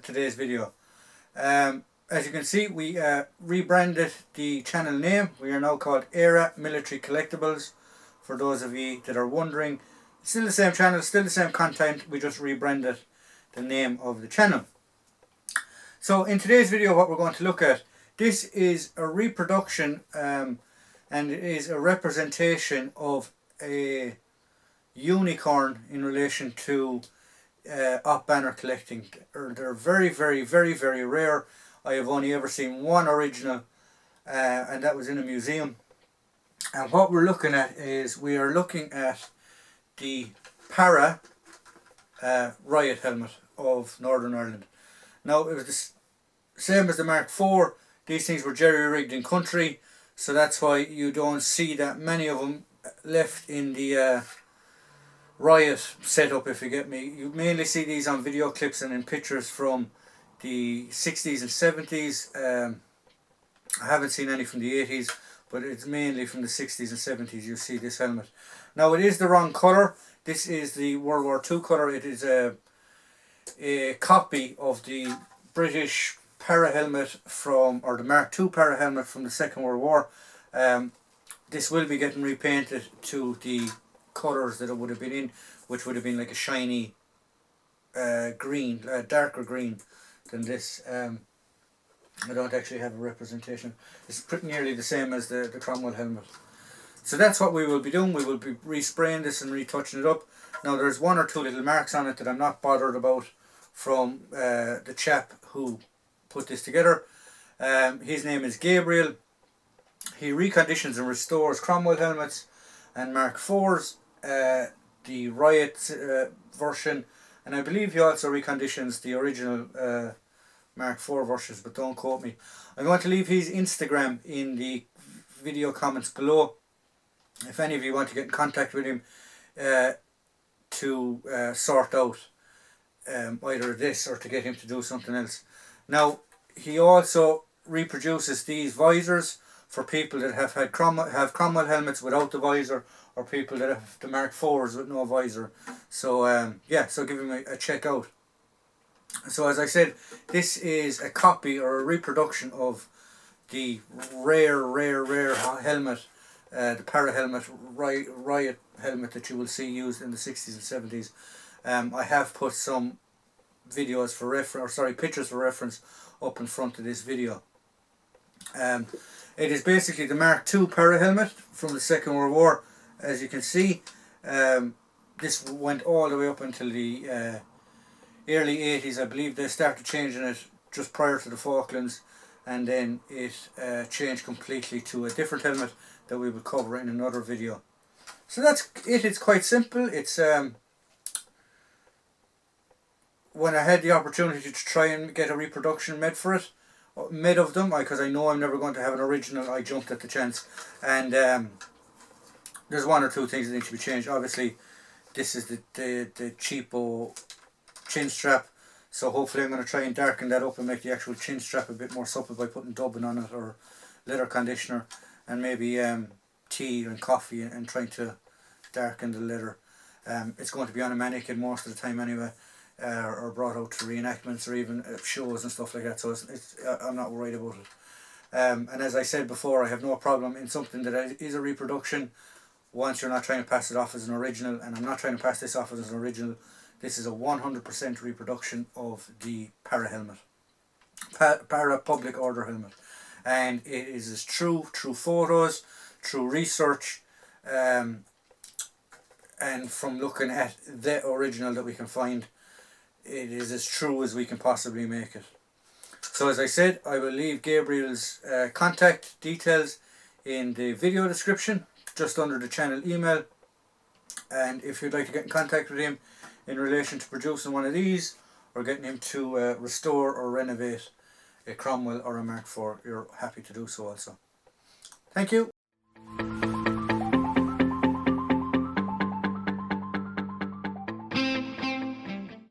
to today's video. As you can see, we rebranded the channel name. We are now called Era Military Collectibles. For those of you that are wondering, still the same channel, still the same content, we just rebranded the name of the channel. So in today's video, what we're going to look at, this is a reproduction and it is a representation of a unicorn in relation to op banner collecting. They're very rare. I have only ever seen one original and that was in a museum. And what we're looking at is, we are looking at the Para Riot helmet of Northern Ireland. Now, it was the same as the Mark IV. These things were jerry-rigged in country, so that's why you don't see that many of them left in the Riot setup, if you get me. You mainly see these on video clips and in pictures from the 60s and 70s. I haven't seen any from the 80s, but it's mainly from the 60s and 70s you see this helmet. Now, it is the wrong colour. This is the World War II colour. It is a copy of the British para helmet from, or the Mark II para helmet from the Second World War. This will be getting repainted to the colours that it would have been in, which would have been like a shiny green, darker green than this. I don't actually have a representation. It's pretty nearly the same as the Cromwell helmet. So that's what we will be doing. We will be respraying this and retouching it up. Now, there's one or two little marks on it that I'm not bothered about from the chap who put this together. His name is Gabriel. He reconditions and restores Cromwell helmets and Mark IVs, the Riot version, and I believe he also reconditions the original Mark IV versions, but don't quote me. I'm going to leave his Instagram in the video comments below. If any of you want to get in contact with him to sort out either this or to get him to do something else. Now, he also reproduces these visors for people that have had Cromwell helmets without the visor, or people that have the Mark IVs with no visor. So yeah, so give him a check out. So as I said, this is a copy or a reproduction of the rare helmet, the para helmet, Riot helmet that you will see used in the 60s and 70s. I have put some videos for reference, or sorry, pictures for reference up in front of this video. It is basically the Mark II para helmet from the Second World War. As you can see, this went all the way up until the early 80s. I believe they started changing it just prior to the Falklands, and then it changed completely to a different helmet that we will cover in another video. So that's it. It's quite simple. It's when I had the opportunity to try and get a reproduction made of them, because I know I'm never going to have an original, I jumped at the chance. And there's one or two things that need to be changed. Obviously, this is the cheapo chin strap, so hopefully I'm going to try and darken that up and make the actual chin strap a bit more supple by putting dubbing on it, or leather conditioner, and maybe tea and coffee, and trying to darken the leather. It's going to be on a mannequin most of the time anyway, or brought out to reenactments or even shows and stuff like that, so I'm not worried about it. And as I said before, I have no problem in something that is a reproduction, once you're not trying to pass it off as an original, and I'm not trying to pass this off as an original. This is a 100% reproduction of the para helmet, para public order helmet, and it is as true photos, true research, and from looking at the original that we can find, it is as true as we can possibly make it. So as I said, I will leave Gabriel's contact details in the video description, just under the channel email, and if you'd like to get in contact with him in relation to producing one of these, or getting him to restore or renovate a Cromwell or a Mark IV, you're happy to do so also. Thank you.